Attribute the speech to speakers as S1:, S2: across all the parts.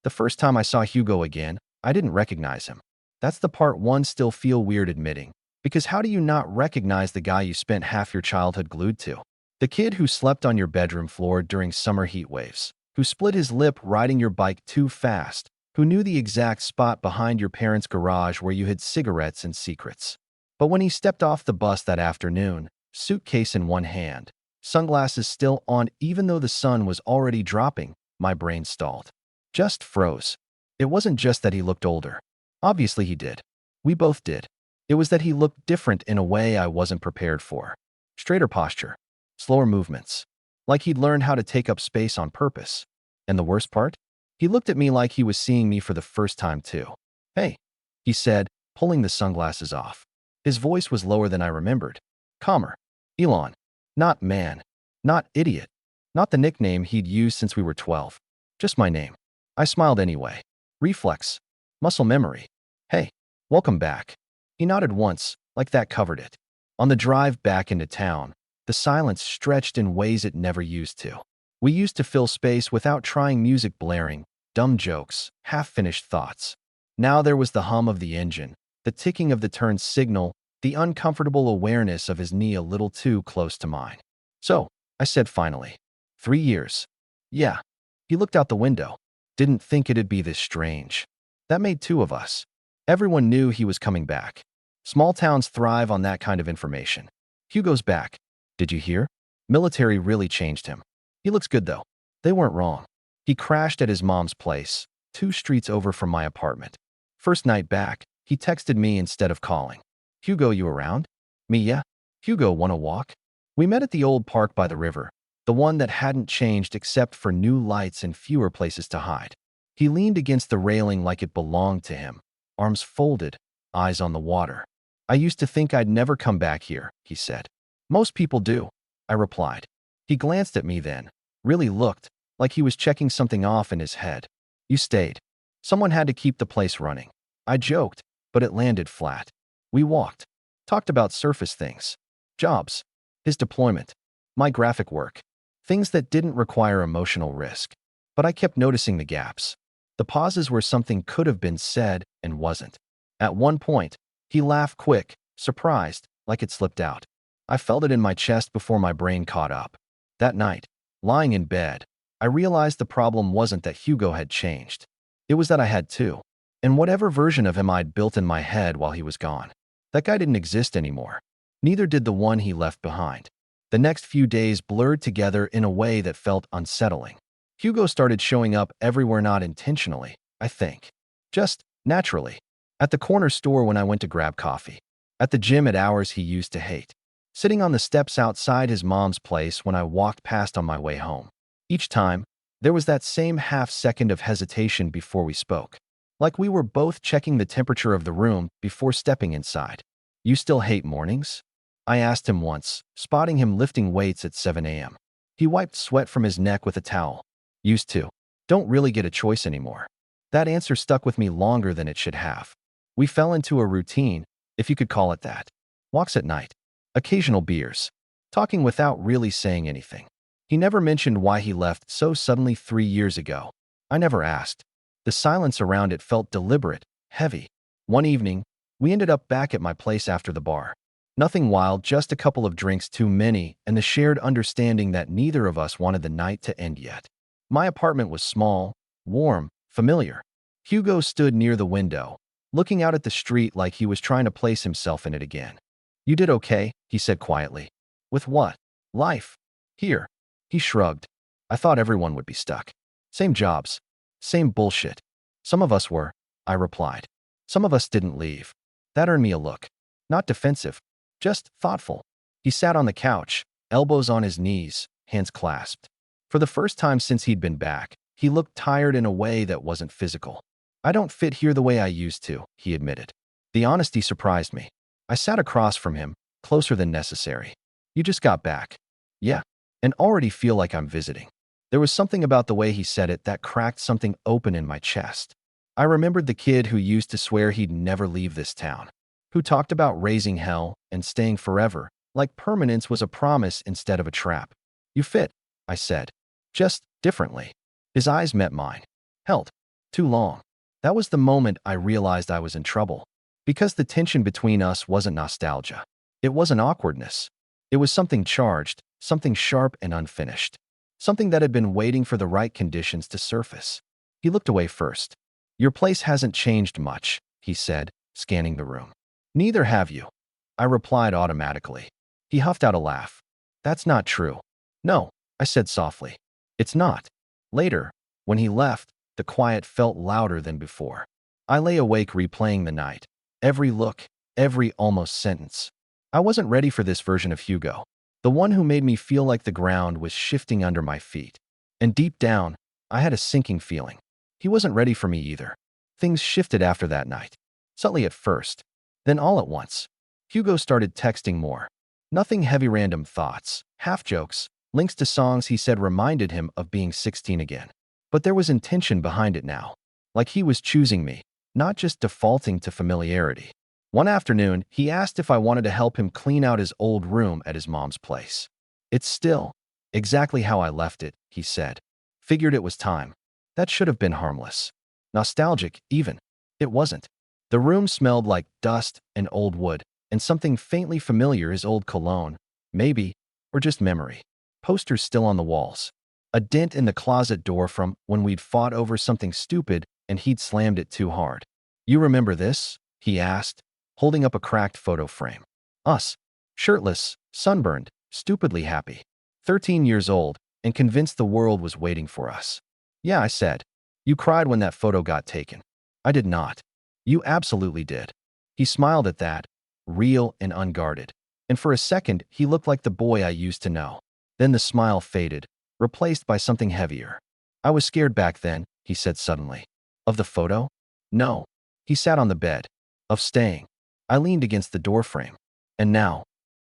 S1: The first time I saw Hugo again, I didn't recognize him. That's the part one still feel weird admitting. Because how do you not recognize the guy you spent half your childhood glued to? The kid who slept on your bedroom floor during summer heat waves, who split his lip riding your bike too fast, who knew the exact spot behind your parents' garage where you hid cigarettes and secrets. But when he stepped off the bus that afternoon, suitcase in one hand, sunglasses still on even though the sun was already dropping, my brain stalled. Just froze. It wasn't just that he looked older. Obviously he did. We both did. It was that he looked different in a way I wasn't prepared for. Straighter posture. Slower movements. Like he'd learned how to take up space on purpose. And the worst part? He looked at me like he was seeing me for the first time too. "Hey," he said, pulling the sunglasses off. His voice was lower than I remembered. Calmer. "Elon. Not man. Not idiot. Not the nickname he'd used since we were 12. Just my name." I smiled anyway. Reflex. Muscle memory. "Hey, welcome back." He nodded once, like that covered it. On the drive back into town, the silence stretched in ways it never used to. We used to fill space without trying, music blaring, dumb jokes, half-finished thoughts. Now there was the hum of the engine, the ticking of the turn signal, the uncomfortable awareness of his knee a little too close to mine. "So," I said finally. 3 years. "Yeah." He looked out the window. "Didn't think it'd be this strange." That made two of us. Everyone knew he was coming back. Small towns thrive on that kind of information. "Hugo's back. Did you hear? Military really changed him. He looks good though." They weren't wrong. He crashed at his mom's place, 2 streets over from my apartment. First night back, he texted me instead of calling. "Hugo, you around?" "Me, yeah." "Hugo, wanna walk?" We met at the old park by the river, the one that hadn't changed except for new lights and fewer places to hide. He leaned against the railing like it belonged to him, arms folded, eyes on the water. "I used to think I'd never come back here," he said. "Most people do," I replied. He glanced at me then, really looked like he was checking something off in his head. "You stayed. Someone had to keep the place running." I joked, but it landed flat. We walked, talked about surface things, jobs, his deployment, my graphic work, things that didn't require emotional risk. But I kept noticing the gaps, the pauses where something could have been said and wasn't. At one point, he laughed quick, surprised, like it slipped out. I felt it in my chest before my brain caught up. That night, lying in bed, I realized the problem wasn't that Hugo had changed. It was that I had too. And whatever version of him I'd built in my head while he was gone. That guy didn't exist anymore. Neither did the one he left behind. The next few days blurred together in a way that felt unsettling. Hugo started showing up everywhere, not intentionally, I think. Just naturally. At the corner store when I went to grab coffee. At the gym at hours he used to hate. Sitting on the steps outside his mom's place when I walked past on my way home. Each time, there was that same half-second of hesitation before we spoke. Like we were both checking the temperature of the room before stepping inside. "You still hate mornings?" I asked him once, spotting him lifting weights at 7 a.m. He wiped sweat from his neck with a towel. "Used to. Don't really get a choice anymore." That answer stuck with me longer than it should have. We fell into a routine, if you could call it that. Walks at night. Occasional beers. Talking without really saying anything. He never mentioned why he left so suddenly 3 years ago. I never asked. The silence around it felt deliberate, heavy. One evening, we ended up back at my place after the bar. Nothing wild, just a couple of drinks too many and the shared understanding that neither of us wanted the night to end yet. My apartment was small, warm, familiar. Hugo stood near the window, looking out at the street like he was trying to place himself in it again. "You did okay," he said quietly. "With what?" "Life. Here." He shrugged. "I thought everyone would be stuck. Same jobs. Same bullshit." "Some of us were," I replied. "Some of us didn't leave." That earned me a look. Not defensive, just thoughtful. He sat on the couch, elbows on his knees, hands clasped. For the first time since he'd been back, he looked tired in a way that wasn't physical. "I don't fit here the way I used to," he admitted. The honesty surprised me. I sat across from him, closer than necessary. "You just got back." "Yeah. And already feel like I'm visiting." There was something about the way he said it that cracked something open in my chest. I remembered the kid who used to swear he'd never leave this town, who talked about raising hell and staying forever, like permanence was a promise instead of a trap. "You fit," I said. "Just differently." His eyes met mine. Held. Too long. That was the moment I realized I was in trouble. Because the tension between us wasn't nostalgia. It wasn't awkwardness. It was something charged, something sharp and unfinished. Something that had been waiting for the right conditions to surface. He looked away first. Your place hasn't changed much, he said, scanning the room. Neither have you. I replied automatically. He huffed out a laugh. That's not true. No, I said softly. It's not. Later, when he left, the quiet felt louder than before. I lay awake replaying the night. Every look, every almost sentence. I wasn't ready for this version of Hugo. The one who made me feel like the ground was shifting under my feet. And deep down, I had a sinking feeling. He wasn't ready for me either. Things shifted after that night. Subtly at first. Then all at once. Hugo started texting more. Nothing heavy random thoughts, half jokes, links to songs he said reminded him of being 16 again. But there was intention behind it now. Like he was choosing me, not just defaulting to familiarity. One afternoon, he asked if I wanted to help him clean out his old room at his mom's place. It's still exactly how I left it, he said. Figured it was time. That should have been harmless. Nostalgic, even. It wasn't. The room smelled like dust and old wood, and something faintly familiar his old cologne, maybe, or just memory. Posters still on the walls. A dent in the closet door from when we'd fought over something stupid and he'd slammed it too hard. You remember this? He asked, holding up a cracked photo frame. Us. Shirtless, sunburned, stupidly happy. 13 years old, and convinced the world was waiting for us. Yeah, I said. You cried when that photo got taken. I did not. You absolutely did. He smiled at that, real and unguarded. And for a second, he looked like the boy I used to know. Then the smile faded, replaced by something heavier. I was scared back then, he said suddenly. Of the photo? No. He sat on the bed. Of staying. I leaned against the doorframe. And now?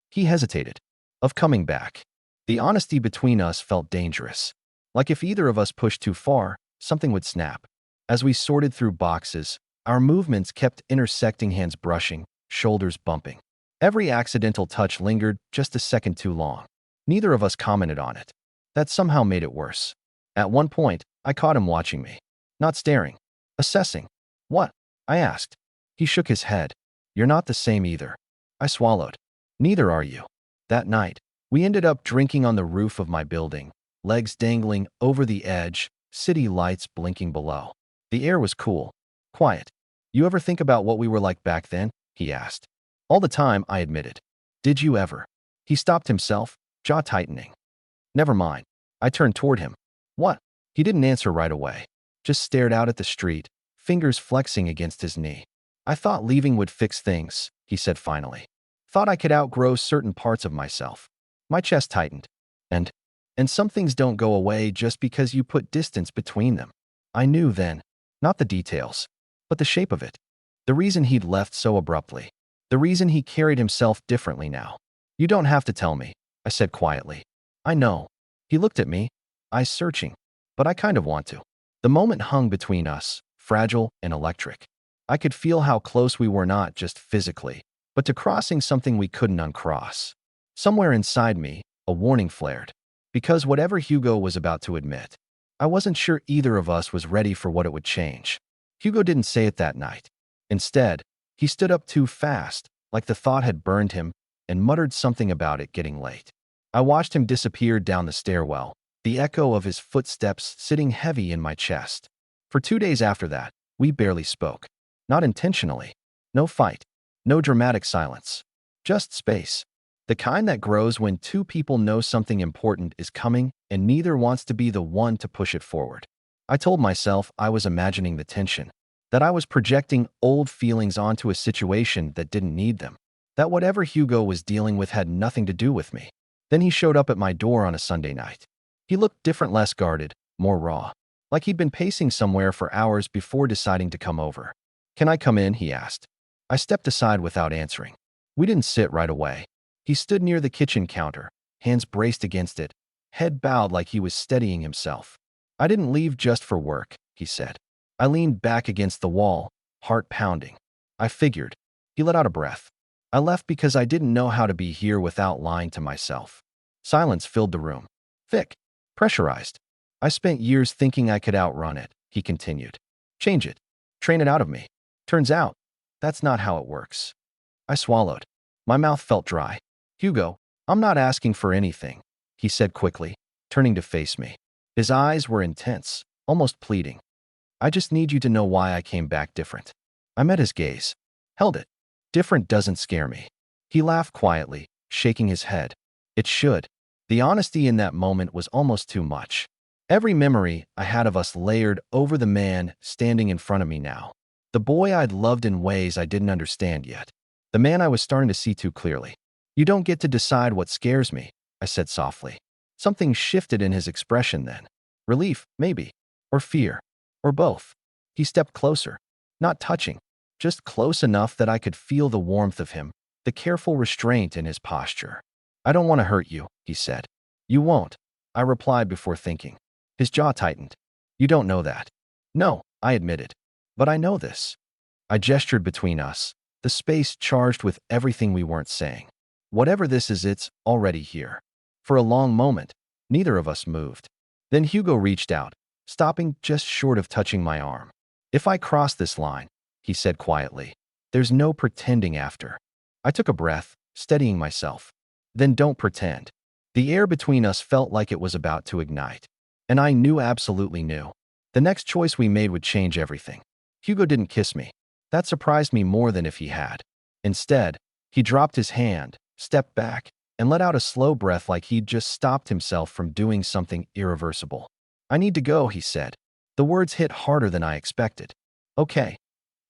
S1: He hesitated. Of coming back. The honesty between us felt dangerous. Like if either of us pushed too far, something would snap. As we sorted through boxes, our movements kept intersecting, hands brushing, shoulders bumping. Every accidental touch lingered just a second too long. Neither of us commented on it. That somehow made it worse. At one point, I caught him watching me. Not staring. Assessing. What? I asked. He shook his head. You're not the same either. I swallowed. Neither are you. That night, we ended up drinking on the roof of my building, legs dangling over the edge, city lights blinking below. The air was cool. Quiet. You ever think about what we were like back then? He asked. All the time, I admitted. Did you ever? He stopped himself, jaw tightening. Never mind. I turned toward him. What? He didn't answer right away. Just stared out at the street, fingers flexing against his knee. I thought leaving would fix things, he said finally. Thought I could outgrow certain parts of myself. My chest tightened. And some things don't go away just because you put distance between them. I knew then, not the details, but the shape of it. The reason he'd left so abruptly. The reason he carried himself differently now. You don't have to tell me, I said quietly. I know. He looked at me, eyes searching, but I kind of want to. The moment hung between us, fragile and electric. I could feel how close we were, not just physically, but to crossing something we couldn't uncross. Somewhere inside me, a warning flared. Because whatever Hugo was about to admit, I wasn't sure either of us was ready for what it would change. Hugo didn't say it that night. Instead, he stood up too fast, like the thought had burned him, and muttered something about it getting late. I watched him disappear down the stairwell, the echo of his footsteps sitting heavy in my chest. For 2 days after that, we barely spoke. Not intentionally. No fight. No dramatic silence. Just space. The kind that grows when two people know something important is coming and neither wants to be the one to push it forward. I told myself I was imagining the tension, that I was projecting old feelings onto a situation that didn't need them, that whatever Hugo was dealing with had nothing to do with me. Then he showed up at my door on a Sunday night. He looked different, less guarded, more raw, like he'd been pacing somewhere for hours before deciding to come over. Can I come in? He asked. I stepped aside without answering. We didn't sit right away. He stood near the kitchen counter, hands braced against it, head bowed like he was steadying himself. I didn't leave just for work, he said. I leaned back against the wall, heart pounding. I figured. He let out a breath. I left because I didn't know how to be here without lying to myself. Silence filled the room. Thick. Pressurized. I spent years thinking I could outrun it, he continued. Change it. Train it out of me. Turns out, that's not how it works. I swallowed. My mouth felt dry. Hugo, I'm not asking for anything, he said quickly, turning to face me. His eyes were intense, almost pleading. I just need you to know why I came back different. I met his gaze. Held it. Different doesn't scare me. He laughed quietly, shaking his head. It should. The honesty in that moment was almost too much. Every memory I had of us layered over the man standing in front of me now. The boy I'd loved in ways I didn't understand yet. The man I was starting to see too clearly. You don't get to decide what scares me, I said softly. Something shifted in his expression then. Relief, maybe. Or fear. Or both. He stepped closer. Not touching. Just close enough that I could feel the warmth of him, the careful restraint in his posture. I don't want to hurt you, he said. You won't, I replied before thinking. His jaw tightened. You don't know that. No, I admitted. But I know this. I gestured between us, the space charged with everything we weren't saying. Whatever this is, it's already here. For a long moment, neither of us moved. Then Hugo reached out, stopping just short of touching my arm. If I cross this line, he said quietly, there's no pretending after. I took a breath, steadying myself. Then don't pretend. The air between us felt like it was about to ignite. And I absolutely knew. The next choice we made would change everything. Hugo didn't kiss me. That surprised me more than if he had. Instead, he dropped his hand, stepped back, and let out a slow breath like he'd just stopped himself from doing something irreversible. I need to go, he said. The words hit harder than I expected. Okay,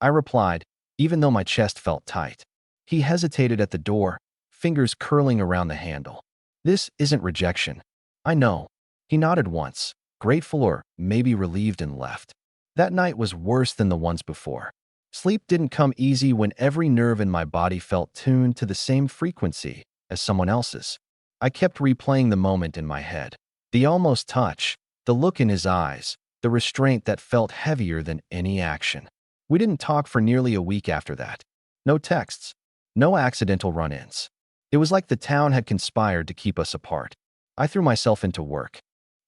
S1: I replied, even though my chest felt tight. He hesitated at the door, fingers curling around the handle. This isn't rejection. I know. He nodded once, grateful or maybe relieved, and left. That night was worse than the ones before. Sleep didn't come easy when every nerve in my body felt tuned to the same frequency as someone else's. I kept replaying the moment in my head. The almost touch, the look in his eyes, the restraint that felt heavier than any action. We didn't talk for nearly a week after that. No texts, no accidental run-ins. It was like the town had conspired to keep us apart. I threw myself into work.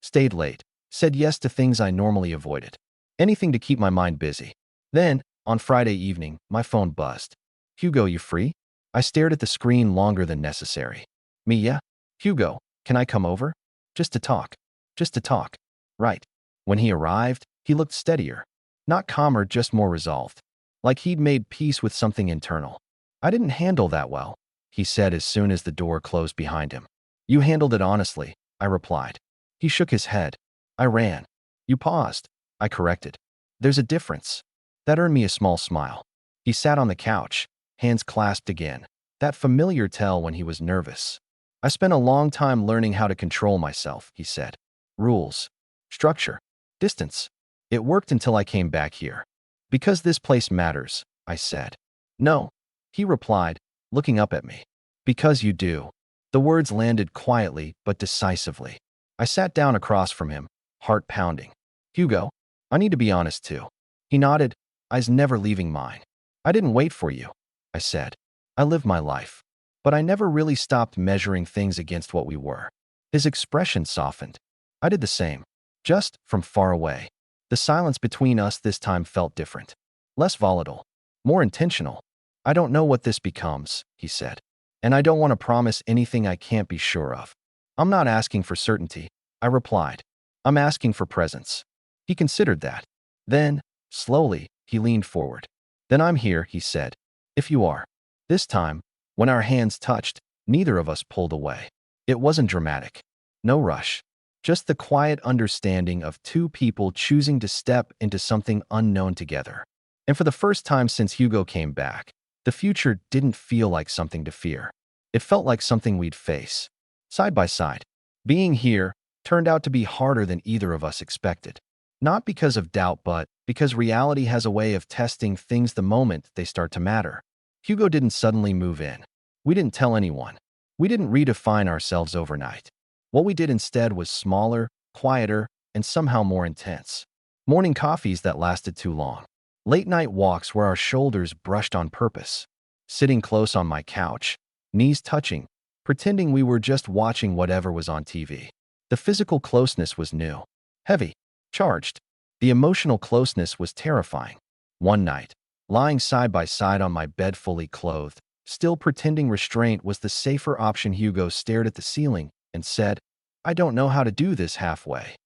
S1: Stayed late, said yes to things I normally avoided. Anything to keep my mind busy. Then, on Friday evening, my phone buzzed. Hugo, you free? I stared at the screen longer than necessary. Me, yeah? Hugo, can I come over? Just to talk. Just to talk. Right. When he arrived, he looked steadier. Not calmer, just more resolved. Like he'd made peace with something internal. I didn't handle that well, he said as soon as the door closed behind him. You handled it honestly, I replied. He shook his head. I ran. You paused. I corrected. There's a difference. That earned me a small smile. He sat on the couch, hands clasped again. That familiar tell when he was nervous. I spent a long time learning how to control myself, he said. Rules. Structure. Distance. It worked until I came back here. Because this place matters, I said. No, he replied, looking up at me. Because you do. The words landed quietly but decisively. I sat down across from him, heart pounding. Hugo, I need to be honest too. He nodded, eyes never leaving mine. I didn't wait for you, I said. I lived my life. But I never really stopped measuring things against what we were. His expression softened. I did the same, just from far away. The silence between us this time felt different. Less volatile. More intentional. I don't know what this becomes, he said. And I don't want to promise anything I can't be sure of. I'm not asking for certainty, I replied. I'm asking for presence. He considered that. Then, slowly, he leaned forward. Then I'm here, he said. If you are. This time, when our hands touched, neither of us pulled away. It wasn't dramatic. No rush. Just the quiet understanding of two people choosing to step into something unknown together. And for the first time since Hugo came back, the future didn't feel like something to fear. It felt like something we'd face. Side by side. Being here turned out to be harder than either of us expected. Not because of doubt, but because reality has a way of testing things the moment they start to matter. Hugo didn't suddenly move in. We didn't tell anyone. We didn't redefine ourselves overnight. What we did instead was smaller, quieter, and somehow more intense. Morning coffees that lasted too long. Late-night walks where our shoulders brushed on purpose. Sitting close on my couch, knees touching, pretending we were just watching whatever was on TV. The physical closeness was new. Heavy. Charged. The emotional closeness was terrifying. One night, lying side by side on my bed fully clothed, still pretending restraint was the safer option, Hugo stared at the ceiling and said, "I don't know how to do this halfway."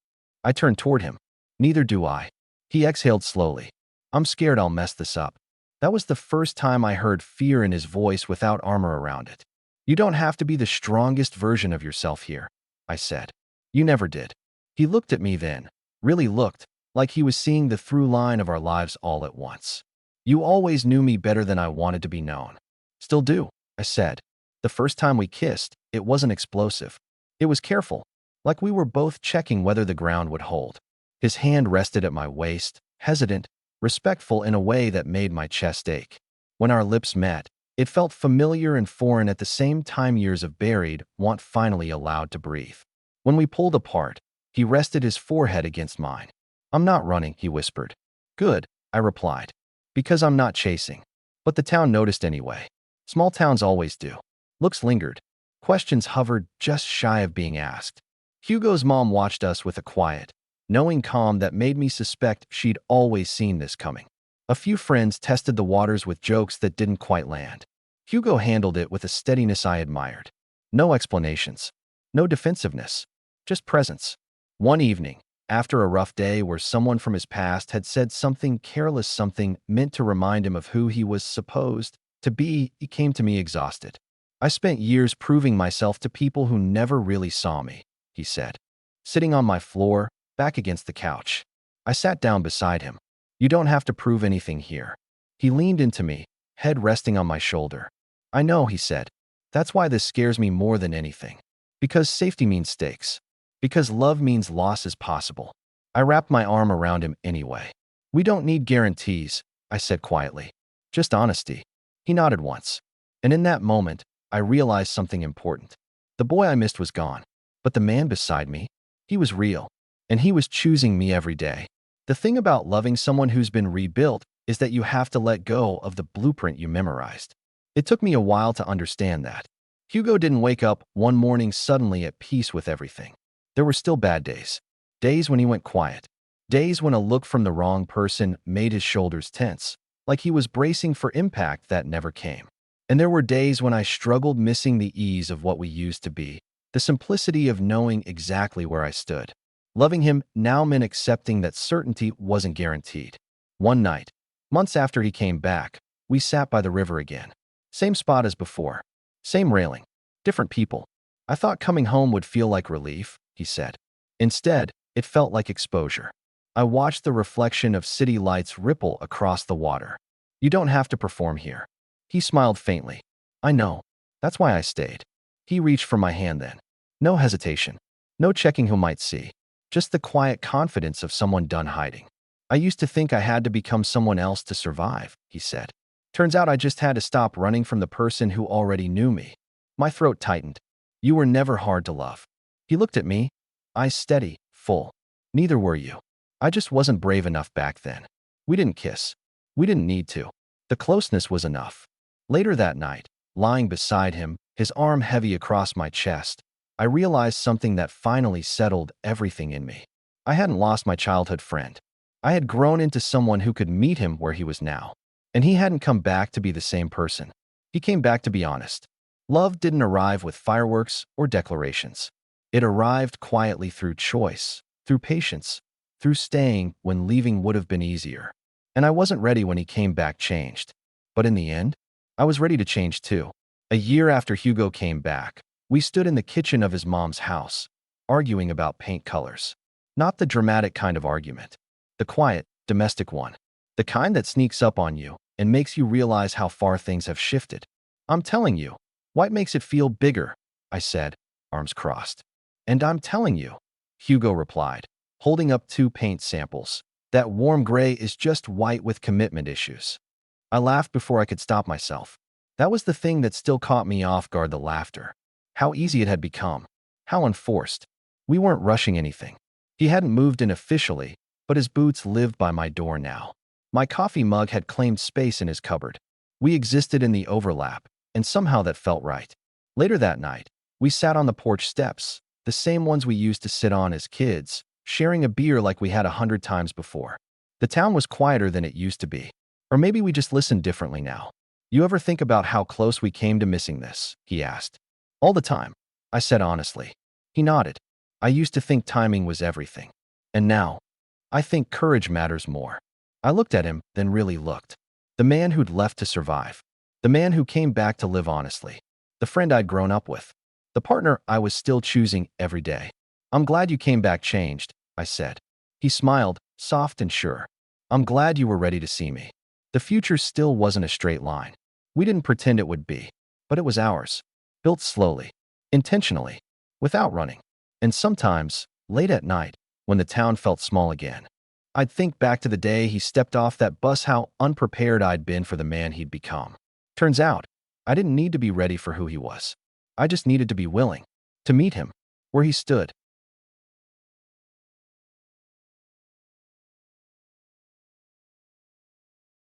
S1: I turned toward him. "Neither do I." He exhaled slowly. "I'm scared I'll mess this up." That was the first time I heard fear in his voice without armor around it. "You don't have to be the strongest version of yourself here," I said. "You never did." He looked at me then, really looked, like he was seeing the through line of our lives all at once. "You always knew me better than I wanted to be known." "Still do," I said. "The first time we kissed, it wasn't explosive. It was careful, like we were both checking whether the ground would hold." His hand rested at my waist, hesitant, respectful in a way that made my chest ache. When our lips met, it felt familiar and foreign at the same time, years of buried want finally allowed to breathe. When we pulled apart, he rested his forehead against mine. "I'm not running," he whispered. "Good," I replied. "Because I'm not chasing." But the town noticed anyway. Small towns always do. Looks lingered. Questions hovered just shy of being asked. Hugo's mom watched us with a quiet, knowing calm that made me suspect she'd always seen this coming. A few friends tested the waters with jokes that didn't quite land. Hugo handled it with a steadiness I admired. No explanations. No defensiveness. Just presence. One evening, after a rough day where someone from his past had said something careless, something meant to remind him of who he was supposed to be, he came to me exhausted. "I spent years proving myself to people who never really saw me," he said. Sitting on my floor, back against the couch. I sat down beside him. "You don't have to prove anything here." He leaned into me, head resting on my shoulder. "I know," he said. "That's why this scares me more than anything. Because safety means stakes. Because love means loss is possible." I wrapped my arm around him anyway. "We don't need guarantees," I said quietly. "Just honesty." He nodded once. And in that moment, I realized something important. The boy I missed was gone. But the man beside me, he was real. And he was choosing me every day. The thing about loving someone who's been rebuilt is that you have to let go of the blueprint you memorized. It took me a while to understand that. Hugo didn't wake up one morning suddenly at peace with everything. There were still bad days. Days when he went quiet. Days when a look from the wrong person made his shoulders tense, like he was bracing for impact that never came. And there were days when I struggled, missing the ease of what we used to be, the simplicity of knowing exactly where I stood. Loving him now meant accepting that certainty wasn't guaranteed. One night, months after he came back, we sat by the river again. Same spot as before. Same railing. Different people. "I thought coming home would feel like relief," he said. Instead, it felt like exposure. I watched the reflection of city lights ripple across the water. "You don't have to perform here." He smiled faintly. "I know. That's why I stayed." He reached for my hand then. No hesitation. No checking who might see. Just the quiet confidence of someone done hiding. "I used to think I had to become someone else to survive," he said. "Turns out I just had to stop running from the person who already knew me." My throat tightened. "You were never hard to love." He looked at me, eyes steady, full. "Neither were you. I just wasn't brave enough back then." We didn't kiss. We didn't need to. The closeness was enough. Later that night, lying beside him, his arm heavy across my chest, I realized something that finally settled everything in me. I hadn't lost my childhood friend. I had grown into someone who could meet him where he was now. And he hadn't come back to be the same person. He came back to be honest. Love didn't arrive with fireworks or declarations. It arrived quietly through choice, through patience, through staying when leaving would have been easier. And I wasn't ready when he came back changed. But in the end, I was ready to change too. A year after Hugo came back, we stood in the kitchen of his mom's house, arguing about paint colors. Not the dramatic kind of argument. The quiet, domestic one. The kind that sneaks up on you and makes you realize how far things have shifted. "I'm telling you, white makes it feel bigger," I said, arms crossed. "And I'm telling you," Hugo replied, holding up 2 paint samples, "that warm gray is just white with commitment issues." I laughed before I could stop myself. That was the thing that still caught me off guard, the laughter. How easy it had become. How unforced. We weren't rushing anything. He hadn't moved in officially, but his boots lived by my door now. My coffee mug had claimed space in his cupboard. We existed in the overlap, and somehow that felt right. Later that night, we sat on the porch steps, the same ones we used to sit on as kids, sharing a beer like we had 100 times before. The town was quieter than it used to be. Or maybe we just listen differently now. You ever think about how close we came to missing this? He asked. All the time, I said honestly. He nodded. I used to think timing was everything. And now, I think courage matters more. I looked at him, then really looked. The man who'd left to survive. The man who came back to live honestly. The friend I'd grown up with. The partner I was still choosing every day. I'm glad you came back changed, I said. He smiled, soft and sure. I'm glad you were ready to see me. The future still wasn't a straight line. We didn't pretend it would be, but it was ours. Built slowly, intentionally, without running. And sometimes, late at night, when the town felt small again, I'd think back to the day he stepped off that bus, how unprepared I'd been for the man he'd become. Turns out, I didn't need to be ready for who he was. I just needed to be willing to meet him where he stood,